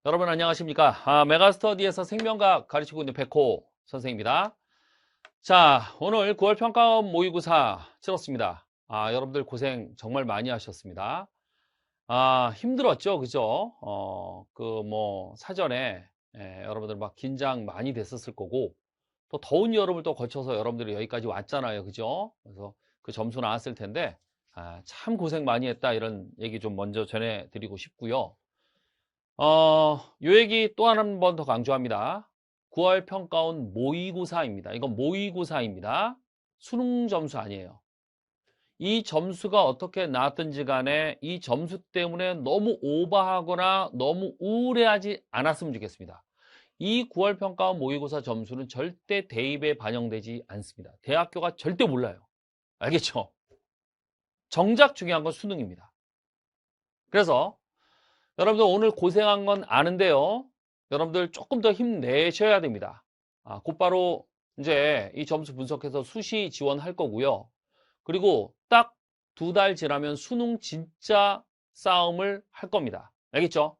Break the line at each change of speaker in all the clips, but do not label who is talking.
여러분 안녕하십니까? 메가스터디에서 생명과학 가르치고 있는 백호 선생입니다. 자, 오늘 9월 평가원 모의고사 치렀습니다. 여러분들 고생 정말 많이 하셨습니다. 힘들었죠, 그죠? 사전에 여러분들 막 긴장 많이 됐었을 거고, 또 더운 여름을 또 거쳐서 여러분들이 여기까지 왔잖아요, 그죠? 그래서 그 점수 나왔을 텐데, 참 고생 많이 했다 이런 얘기 좀 먼저 전해드리고 싶고요. 요 얘기 또 한 번 더 강조합니다. 9월 평가원 모의고사입니다. 이건 모의고사입니다. 수능 점수 아니에요. 이 점수가 어떻게 나왔든지 간에 이 점수 때문에 너무 오버하거나 너무 우울해하지 않았으면 좋겠습니다. 이 9월 평가원 모의고사 점수는 절대 대입에 반영되지 않습니다. 대학교가 절대 몰라요. 알겠죠? 정작 중요한 건 수능입니다. 그래서 여러분들 오늘 고생한 건 아는데요. 여러분들 조금 더 힘내셔야 됩니다. 곧바로 이제 이 점수 분석해서 수시 지원할 거고요. 그리고 딱 2달 지나면 수능 진짜 싸움을 할 겁니다. 알겠죠?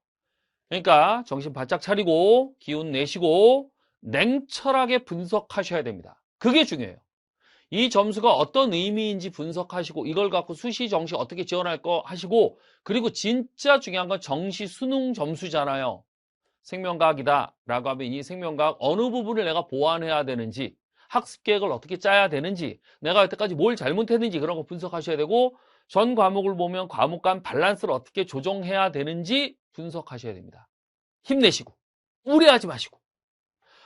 그러니까 정신 바짝 차리고 기운 내시고 냉철하게 분석하셔야 됩니다. 그게 중요해요. 이 점수가 어떤 의미인지 분석하시고 이걸 갖고 수시 정시 어떻게 지원할 거 하시고, 그리고 진짜 중요한 건 정시 수능 점수잖아요. 생명과학이다 라고 하면 이 생명과학 어느 부분을 내가 보완해야 되는지, 학습 계획을 어떻게 짜야 되는지, 내가 여태까지 뭘 잘못했는지 그런 거 분석하셔야 되고, 전 과목을 보면 과목 간 밸런스를 어떻게 조정해야 되는지 분석하셔야 됩니다. 힘내시고 우려하지 마시고,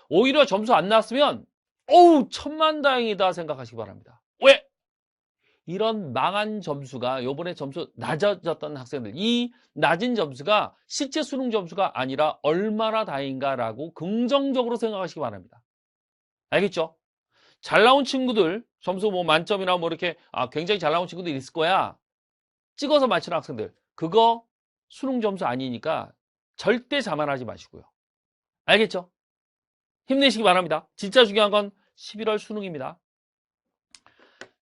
오히려 점수 안 나왔으면 어우 천만다행이다 생각하시기 바랍니다. 왜? 이런 망한 점수가, 요번에 점수 낮아졌던 학생들, 이 낮은 점수가 실제 수능 점수가 아니라 얼마나 다행인가라고 긍정적으로 생각하시기 바랍니다. 알겠죠? 잘 나온 친구들, 점수 뭐 만점이나 뭐 이렇게 굉장히 잘 나온 친구들 있을 거야. 찍어서 맞히는 학생들, 그거 수능 점수 아니니까 절대 자만하지 마시고요. 알겠죠? 힘내시기 바랍니다. 진짜 중요한 건 11월 수능입니다.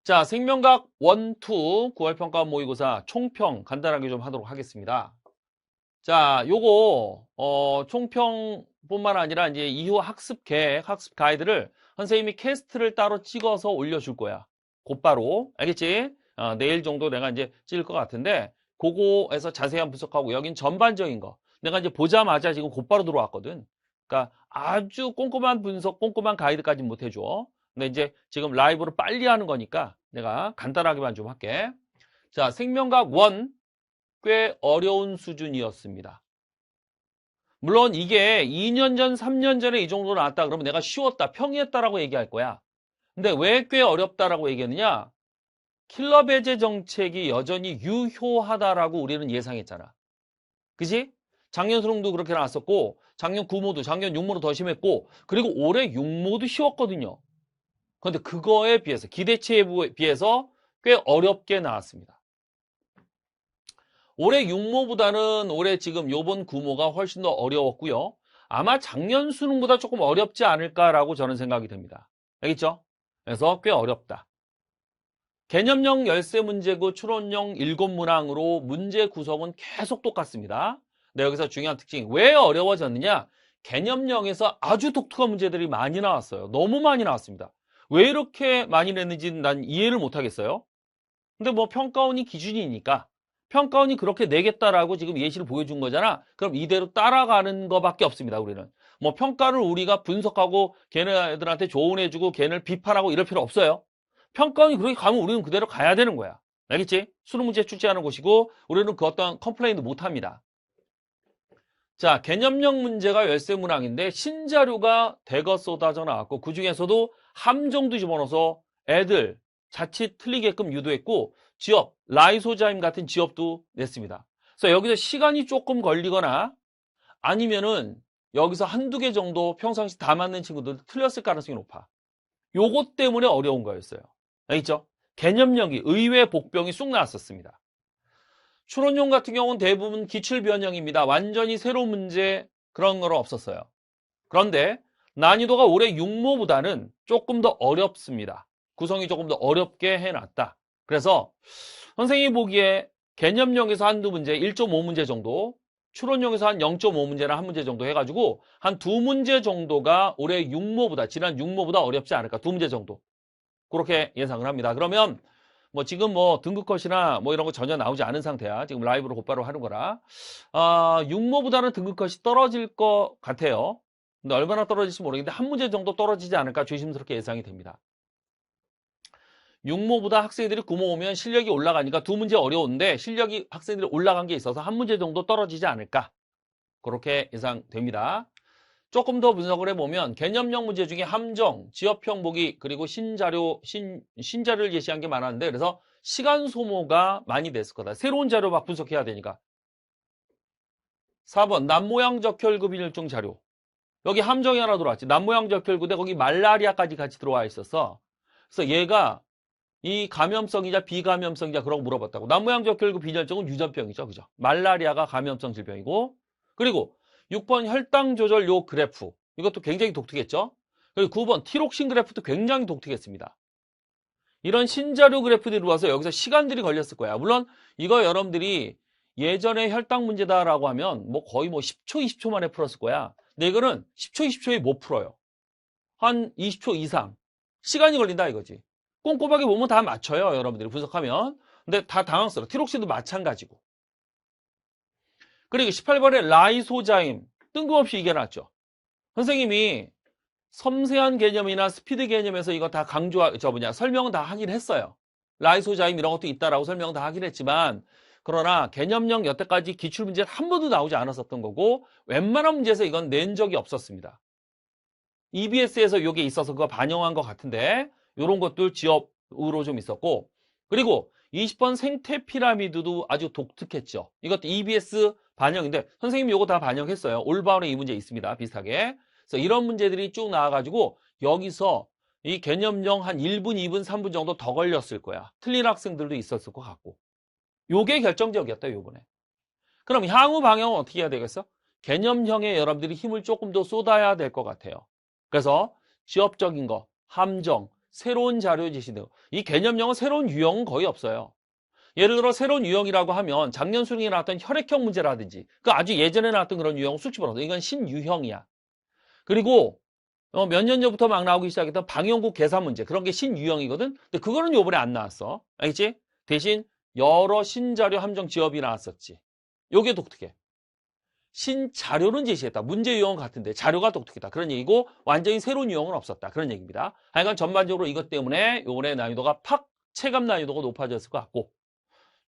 자, 생명과학 1, 2 9월 평가 모의고사 총평 간단하게 좀 하도록 하겠습니다. 자, 요거 총평뿐만 아니라 이제 이후 학습 계획, 학습 가이드를 선생님이 캐스트를 따로 찍어서 올려줄 거야. 곧바로. 알겠지? 내일 정도 내가 이제 찍을 것 같은데, 그거에서 자세한 분석하고, 여긴 전반적인 거. 내가 이제 보자마자 지금 곧바로 들어왔거든. 그러니까 아주 꼼꼼한 분석, 꼼꼼한 가이드까지는 못 해줘. 근데 이제 지금 라이브로 빨리 하는 거니까 내가 간단하게만 좀 할게. 자, 생명과학 1, 꽤 어려운 수준이었습니다. 물론 이게 2년 전, 3년 전에 이 정도 나왔다 그러면 내가 쉬웠다, 평이했다라고 얘기할 거야. 근데 왜 꽤 어렵다라고 얘기했느냐? 킬러 배제 정책이 여전히 유효하다라고 우리는 예상했잖아. 그지? 작년 수능도 그렇게 나왔었고, 작년 구모도, 작년 육모도 더 심했고, 그리고 올해 육모도 쉬웠거든요. 그런데 그거에 비해서, 기대치에 비해서 꽤 어렵게 나왔습니다. 올해 육모보다는 올해 지금 요번 구모가 훨씬 더 어려웠고요. 아마 작년 수능보다 조금 어렵지 않을까라고 저는 생각이 됩니다. 알겠죠? 그래서 꽤 어렵다. 개념형 열세 문제구 추론형 7문항으로 문제 구성은 계속 똑같습니다. 근데 여기서 중요한 특징이 왜 어려워졌느냐? 개념형에서 아주 독특한 문제들이 많이 나왔어요. 너무 많이 나왔습니다. 왜 이렇게 많이 냈는지는 난 이해를 못 하겠어요. 근데 뭐 평가원이 기준이니까 평가원이 그렇게 내겠다라고 지금 예시를 보여준 거잖아. 그럼 이대로 따라가는 거밖에 없습니다. 우리는 뭐 평가를 우리가 분석하고 걔네들한테 조언해주고 걔네를 비판하고 이럴 필요 없어요. 평가원이 그렇게 가면 우리는 그대로 가야 되는 거야. 알겠지? 수능 문제 출제하는 곳이고 우리는 그 어떤 컴플레인도 못 합니다. 자, 개념형 문제가 열세 문항인데 신자료가 대거 쏟아져 나왔고, 그 중에서도 함정도 집어넣어서 애들 자칫 틀리게끔 유도했고, 지업, 라이소자임 같은 지업도 냈습니다. 그래서 여기서 시간이 조금 걸리거나 아니면은 여기서 한두 개 정도 평상시 다 맞는 친구들 틀렸을 가능성이 높아. 요것 때문에 어려운 거였어요. 알겠죠? 개념형이 의외 복병이 쑥 나왔었습니다. 추론용 같은 경우는 대부분 기출 변형입니다. 완전히 새로운 문제 그런 거는 없었어요. 그런데 난이도가 올해 육모보다는 조금 더 어렵습니다. 구성이 조금 더 어렵게 해놨다. 그래서 선생님이 보기에 개념형에서 한두 문제, 1.5문제 정도, 추론용에서 한 0.5문제나 한 문제 정도 해가지고 한 두 문제 정도가 올해 지난 6모보다 어렵지 않을까. 두 문제 정도. 그렇게 예상을 합니다. 그러면 뭐 지금 뭐 등급컷이나 뭐 이런 거 전혀 나오지 않은 상태야. 지금 라이브로 곧바로 하는 거라. 6모보다는 등급컷이 떨어질 것 같아요. 근데 얼마나 떨어질지 모르겠는데 한 문제 정도 떨어지지 않을까 조심스럽게 예상이 됩니다. 6모보다 학생들이 9모 오면 실력이 올라가니까 두 문제 어려운데 실력이 학생들이 올라간 게 있어서 한 문제 정도 떨어지지 않을까. 그렇게 예상됩니다. 조금 더 분석을 해보면 개념형 문제 중에 함정, 지엽형 보기, 그리고 신자료를 제시한 게 많았는데 그래서 시간 소모가 많이 됐을 거다. 새로운 자료 막 분석해야 되니까. 4번 남모양 적혈구 빈혈증 자료. 여기 함정이 하나 들어왔지. 남모양 적혈구인데 거기 말라리아까지 같이 들어와 있었어. 그래서 얘가 이 감염성이자 비감염성이자 그런 거 물어봤다고. 남모양 적혈구 빈혈증은 유전병이죠. 그죠? 말라리아가 감염성 질병이고. 그리고 6번 혈당 조절 요 그래프. 이것도 굉장히 독특했죠. 그리고 9번 티록신 그래프도 굉장히 독특했습니다. 이런 신자료 그래프들이 들어와서 여기서 시간들이 걸렸을 거야. 물론 이거 여러분들이 예전에 혈당 문제다라고 하면 뭐 거의 뭐 10초, 20초 만에 풀었을 거야. 근데 이거는 10초, 20초에 못 풀어요. 한 20초 이상. 시간이 걸린다 이거지. 꼼꼼하게 보면 다 맞춰요. 여러분들이 분석하면. 근데 다 당황스러워. 티록신도 마찬가지고. 그리고 18번에 라이소자임. 뜬금없이 이게 나왔죠. 선생님이 섬세한 개념이나 스피드 개념에서 이거 다 설명은 다 하긴 했어요. 라이소자임 이런 것도 있다라고 설명 다 하긴 했지만 그러나 개념형 여태까지 기출문제 한 번도 나오지 않았었던 거고 웬만한 문제에서 이건 낸 적이 없었습니다. EBS에서 이게 있어서 그거 반영한 것 같은데 이런 것들 지역으로 좀 있었고 그리고 20번 생태 피라미드도 아주 독특했죠. 이것도 EBS 반영인데 선생님이 이거 다 반영했어요. 올바울에 이 문제 있습니다. 비슷하게. 그래서 이런 문제들이 쭉 나와가지고 여기서 이 개념형 한 1분, 2분, 3분 정도 더 걸렸을 거야. 틀린 학생들도 있었을 것 같고. 요게 결정적이었다, 요번에. 그럼 향후 방향은 어떻게 해야 되겠어? 개념형에 여러분들이 힘을 조금 더 쏟아야 될 것 같아요. 그래서 지엽적인 거, 함정, 새로운 자료 제시 등 이 개념형은 새로운 유형은 거의 없어요. 예를 들어 새로운 유형이라고 하면 작년 수능에 나왔던 혈액형 문제라든지 그 아주 예전에 나왔던 그런 유형은 수치버려서 이건 신유형이야. 그리고 몇 년 전부터 막 나오기 시작했던 방영국 계산 문제 그런 게 신유형이거든. 근데 그거는 요번에 안 나왔어. 알겠지? 대신 여러 신자료 함정 지엽이 나왔었지. 요게 독특해. 신자료는 제시했다. 문제 유형은 같은데 자료가 독특했다. 그런 얘기고 완전히 새로운 유형은 없었다. 그런 얘기입니다. 하여간 전반적으로 이것 때문에 요번에 난이도가 체감 난이도가 높아졌을 것 같고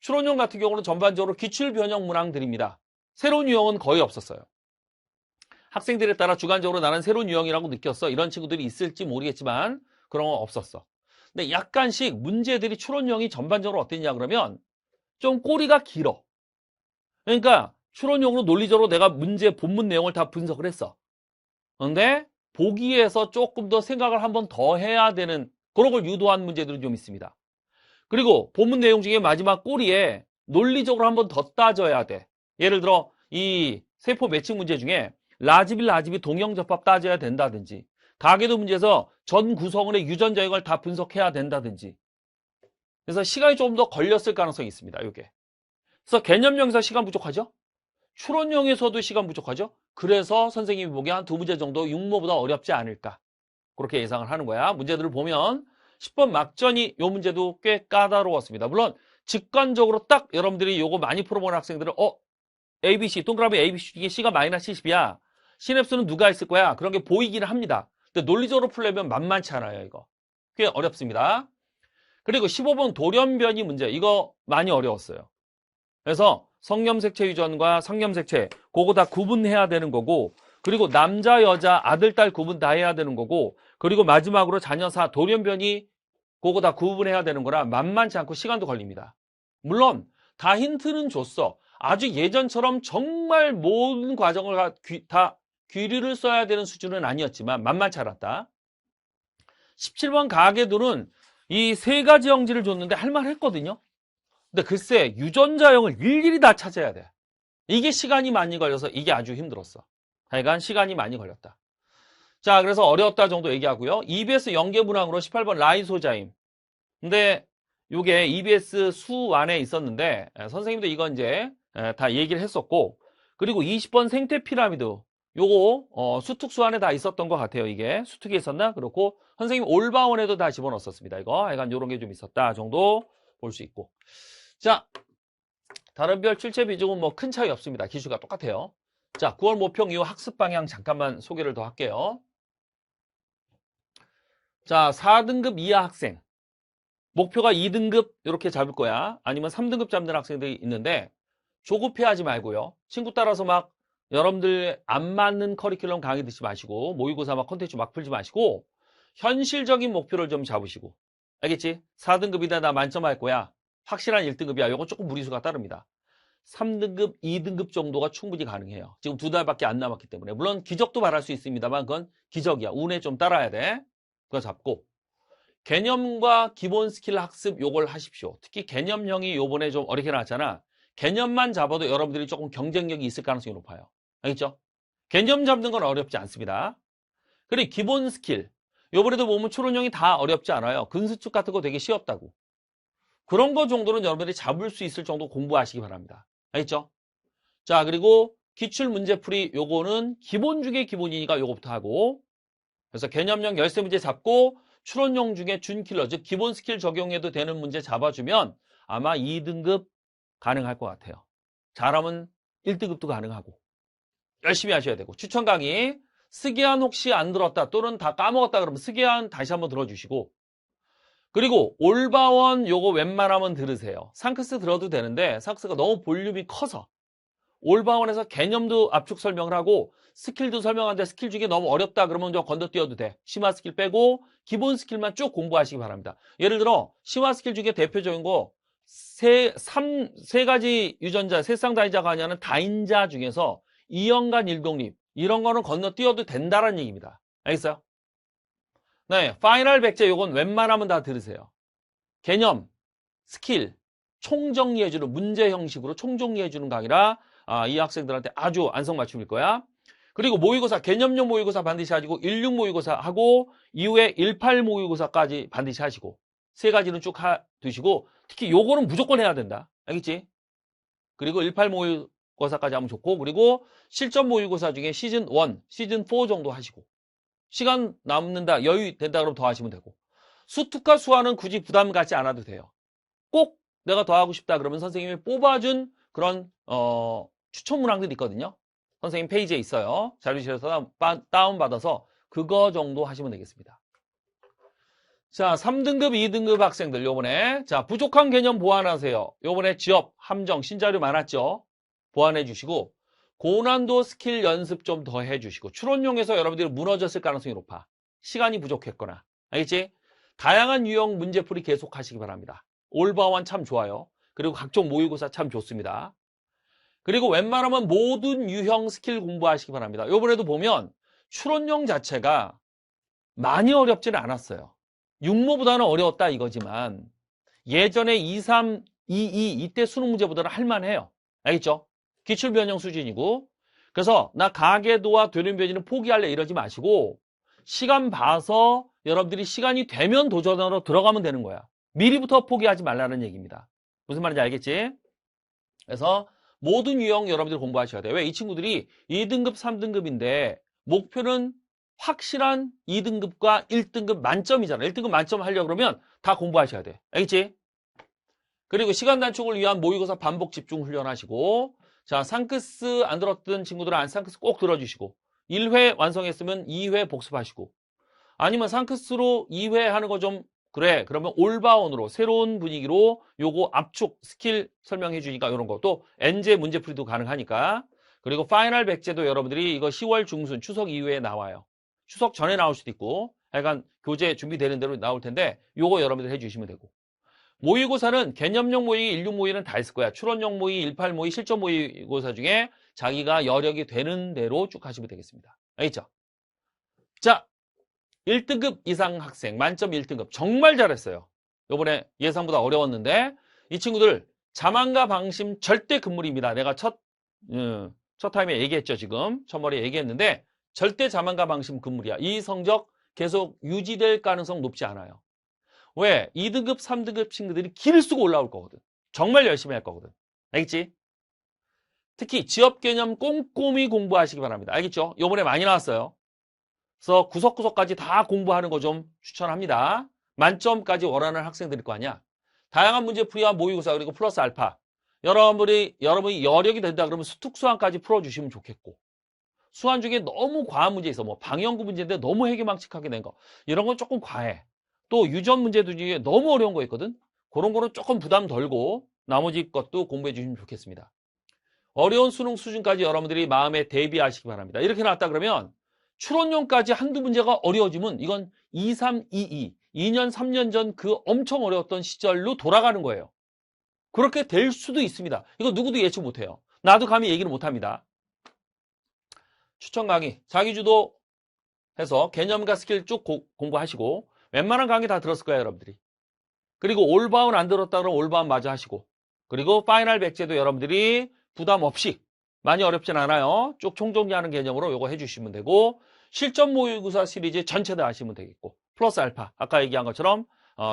추론형 같은 경우는 전반적으로 기출 변형 문항들입니다. 새로운 유형은 거의 없었어요. 학생들에 따라 주관적으로 나는 새로운 유형이라고 느꼈어. 이런 친구들이 있을지 모르겠지만 그런 건 없었어. 근데 약간씩 문제들이 추론형이 전반적으로 어땠냐 그러면 좀 꼬리가 길어. 그러니까 추론형으로 논리적으로 내가 문제 본문 내용을 다 분석을 했어. 그런데 보기에서 조금 더 생각을 한번 더 해야 되는 그런 걸 유도한 문제들이 좀 있습니다. 그리고 본문 내용 중에 마지막 꼬리에 논리적으로 한번 더 따져야 돼. 예를 들어 이 세포 매칭 문제 중에 라집이 동형접합 따져야 된다든지 가계도 문제에서 전 구성원의 유전자 역을 다 분석해야 된다든지 그래서 시간이 조금 더 걸렸을 가능성이 있습니다. 이게. 그래서 개념형에서 시간 부족하죠? 추론형에서도 시간 부족하죠? 그래서 선생님이 보기에 한 두 문제 정도 6모보다 어렵지 않을까 그렇게 예상을 하는 거야. 문제들을 보면 10번 막전이 요 문제도 꽤 까다로웠습니다. 물론 직관적으로 딱 여러분들이 요거 많이 풀어본 학생들은 ABC 동그라미 ABC 중에 C가 마이너스 70이야. 시냅스는 누가 있을 거야? 그런 게 보이기는 합니다. 근데 논리적으로 풀려면 만만치 않아요. 이거 꽤 어렵습니다. 그리고 15번 돌연변이 문제 이거 많이 어려웠어요. 그래서 성염색체 유전과 상염색체 그거 다 구분해야 되는 거고 그리고 남자 여자 아들 딸 구분 다 해야 되는 거고 그리고 마지막으로 자녀사 돌연변이 그거 다 구분해야 되는 거라 만만치 않고 시간도 걸립니다. 물론 다 힌트는 줬어. 아주 예전처럼 정말 모든 과정을 다 귀리를 써야 되는 수준은 아니었지만 만만치 않았다. 17번 가계도는 이 세 가지 형질을 줬는데 할만했거든요. 근데 글쎄 유전자형을 일일이 다 찾아야 돼. 이게 시간이 많이 걸려서 이게 아주 힘들었어. 하여간 시간이 많이 걸렸다. 자, 그래서 어려웠다 정도 얘기하고요. EBS 연계문항으로 18번 라이소자임. 근데 이게 EBS 수 안에 있었는데 선생님도 이건 이제 다 얘기를 했었고 그리고 20번 생태 피라미드. 요거 수특수 안에 다 있었던 것 같아요. 이게 수특에 있었나? 그렇고 선생님 올바원에도 다 집어넣었습니다. 이거 약간 요런 게 좀 있었다 정도 볼 수 있고. 자, 다른 별 출제 비중은 뭐 큰 차이 없습니다. 기수가 똑같아요. 자, 9월 모평 이후 학습 방향 잠깐만 소개를 더 할게요. 자, 4등급 이하 학생. 목표가 2등급 이렇게 잡을 거야. 아니면 3등급 잡는 학생들이 있는데 조급해하지 말고요. 친구 따라서 막 여러분들 안 맞는 커리큘럼 강의 듣지 마시고 모의고사 막 콘텐츠 막 풀지 마시고 현실적인 목표를 좀 잡으시고 알겠지? 4등급이다 나 만점 할 거야. 확실한 1등급이야. 이건 조금 무리수가 따릅니다. 3등급, 2등급 정도가 충분히 가능해요. 지금 2달밖에 안 남았기 때문에. 물론 기적도 바랄 수 있습니다만 그건 기적이야. 운에 좀 따라야 돼. 그거 잡고 개념과 기본 스킬 학습 요걸 하십시오. 특히 개념형이 요번에 좀 어렵게 나왔잖아. 개념만 잡아도 여러분들이 조금 경쟁력이 있을 가능성이 높아요. 알겠죠? 개념 잡는 건 어렵지 않습니다. 그리고 기본 스킬. 요번에도 보면 추론형이 다 어렵지 않아요. 근수축 같은 거 되게 쉬웠다고. 그런 거 정도는 여러분들이 잡을 수 있을 정도 공부하시기 바랍니다. 알겠죠? 자, 그리고 기출 문제풀이 요거는 기본 중에 기본이니까 요거부터 하고 그래서 개념형 열쇠 문제 잡고 추론형 중에 준킬러, 즉 기본 스킬 적용해도 되는 문제 잡아주면 아마 2등급 가능할 것 같아요. 잘하면 1등급도 가능하고 열심히 하셔야 되고 추천 강의 스기한 혹시 안 들었다 또는 다 까먹었다 그러면 스기한 다시 한번 들어주시고 그리고 올바원 요거 웬만하면 들으세요. 상크스 들어도 되는데 상크스가 너무 볼륨이 커서 올바원에서 개념도 압축 설명을 하고 스킬도 설명하는데 스킬 중에 너무 어렵다 그러면 좀 건너뛰어도 돼. 심화 스킬 빼고 기본 스킬만 쭉 공부하시기 바랍니다. 예를 들어 심화 스킬 중에 대표적인 거 세 가지 유전자, 세쌍다인자가 아니하는 다인자 중에서 이연간 일독립 이런 거는 건너뛰어도 된다는 얘기입니다. 알겠어요? 네, 파이널 백제 요건 웬만하면 다 들으세요. 개념, 스킬, 총정리해주는 문제 형식으로 총정리해주는 강의라 이 학생들한테 아주 안성맞춤일 거야. 그리고 모의고사, 개념용 모의고사 반드시 하시고 16 모의고사 하고 이후에 18 모의고사까지 반드시 하시고 세 가지는 쭉 두시고 특히 요거는 무조건 해야 된다. 알겠지? 그리고 18 모의고사까지 하면 좋고 그리고 실전 모의고사 중에 시즌 1, 시즌 4 정도 하시고 시간 남는다, 여유 된다 그러면 더 하시면 되고 수특과 수화는 굳이 부담 갖지 않아도 돼요. 꼭 내가 더 하고 싶다 그러면 선생님이 뽑아준 그런 추천 문항들이 있거든요. 선생님 페이지에 있어요. 자료실에서 다운받아서 그거 정도 하시면 되겠습니다. 자, 3등급, 2등급 학생들 요번에 자 부족한 개념 보완하세요. 요번에 지업, 함정, 신자료 많았죠. 보완해 주시고 고난도 스킬 연습 좀 더 해주시고 추론용에서 여러분들이 무너졌을 가능성이 높아. 시간이 부족했거나 알겠지? 다양한 유형 문제풀이 계속 하시기 바랍니다. 올바원 참 좋아요. 그리고 각종 모의고사 참 좋습니다. 그리고 웬만하면 모든 유형 스킬 공부하시기 바랍니다. 요번에도 보면 추론용 자체가 많이 어렵지는 않았어요. 육모보다는 어려웠다 이거지만 예전에 2, 3, 2, 2 이때 수능 문제보다는 할만해요. 알겠죠? 기출변형 수준이고 그래서 나 가계도와 되는변이는 포기할래 이러지 마시고 시간 봐서 여러분들이 시간이 되면 도전으로 들어가면 되는 거야. 미리부터 포기하지 말라는 얘기입니다. 무슨 말인지 알겠지? 그래서 모든 유형 여러분들 공부하셔야 돼요. 왜? 이 친구들이 2등급, 3등급인데 목표는 확실한 2등급과 1등급 만점이잖아. 1등급 만점 하려고 그러면 다 공부하셔야 돼. 알겠지? 그리고 시간 단축을 위한 모의고사 반복 집중 훈련하시고 자, 상크스 안 들었던 친구들은 상크스 꼭 들어주시고 1회 완성했으면 2회 복습하시고 아니면 상크스로 2회 하는 거 좀 그래 그러면 올바원으로 새로운 분위기로 요거 압축 스킬 설명해 주니까 이런 거 또 엔제 문제풀이도 가능하니까 그리고 파이널 백제도 여러분들이 이거 10월 중순 추석 이후에 나와요. 추석 전에 나올 수도 있고 약간 교재 준비되는 대로 나올 텐데 요거 여러분들 해주시면 되고 모의고사는 개념형 모의, 16 모의는 다 있을 거야. 추론형 모의, 18 모의, 실전 모의고사 중에 자기가 여력이 되는 대로 쭉 하시면 되겠습니다. 알겠죠? 자, 1등급 이상 학생, 만점 1등급. 정말 잘했어요. 요번에 예상보다 어려웠는데 이 친구들 자만과 방심 절대 금물입니다. 내가 첫 타임에 얘기했죠. 지금 첫 머리에 얘기했는데 절대 자만과 방심 금물이야. 이 성적 계속 유지될 가능성 높지 않아요. 왜? 2등급, 3등급 친구들이 길을 쓰고 올라올 거거든. 정말 열심히 할 거거든. 알겠지? 특히 지업 개념 꼼꼼히 공부하시기 바랍니다. 알겠죠? 요번에 많이 나왔어요. 그래서 구석구석까지 다 공부하는 거 좀 추천합니다. 만점까지 원하는 학생들일 거 아니야. 다양한 문제 풀이와 모의고사 그리고 플러스 알파. 여러분이 여력이 된다 그러면 수특수항까지 풀어주시면 좋겠고, 수한 중에 너무 과한 문제 있어. 뭐 방영구 문제인데 너무 해괴망측하게 낸 거. 이런 건 조금 과해. 또 유전 문제들 중에 너무 어려운 거 있거든. 그런 거는 조금 부담 덜고 나머지 것도 공부해 주시면 좋겠습니다. 어려운 수능 수준까지 여러분들이 마음에 대비하시기 바랍니다. 이렇게 나왔다 그러면 추론용까지 한두 문제가 어려워지면 이건 2322, 2년, 3년 전 그 엄청 어려웠던 시절로 돌아가는 거예요. 그렇게 될 수도 있습니다. 이거 누구도 예측 못해요. 나도 감히 얘기를 못합니다. 추천 강의, 자기주도 해서 개념과 스킬 쭉 공부하시고, 웬만한 강의 다 들었을 거예요, 여러분들이. 그리고 올바운 안 들었다 그러면 올바운 마저 하시고, 그리고 파이널 백제도 여러분들이 부담 없이, 많이 어렵진 않아요. 쭉 총정리하는 개념으로 요거 해주시면 되고, 실전 모의고사 시리즈 전체 다 하시면 되겠고, 플러스 알파, 아까 얘기한 것처럼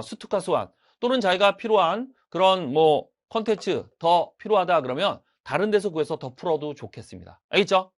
수특화 수완, 또는 자기가 필요한 그런 뭐 컨텐츠 더 필요하다 그러면 다른 데서 구해서 더 풀어도 좋겠습니다. 알겠죠?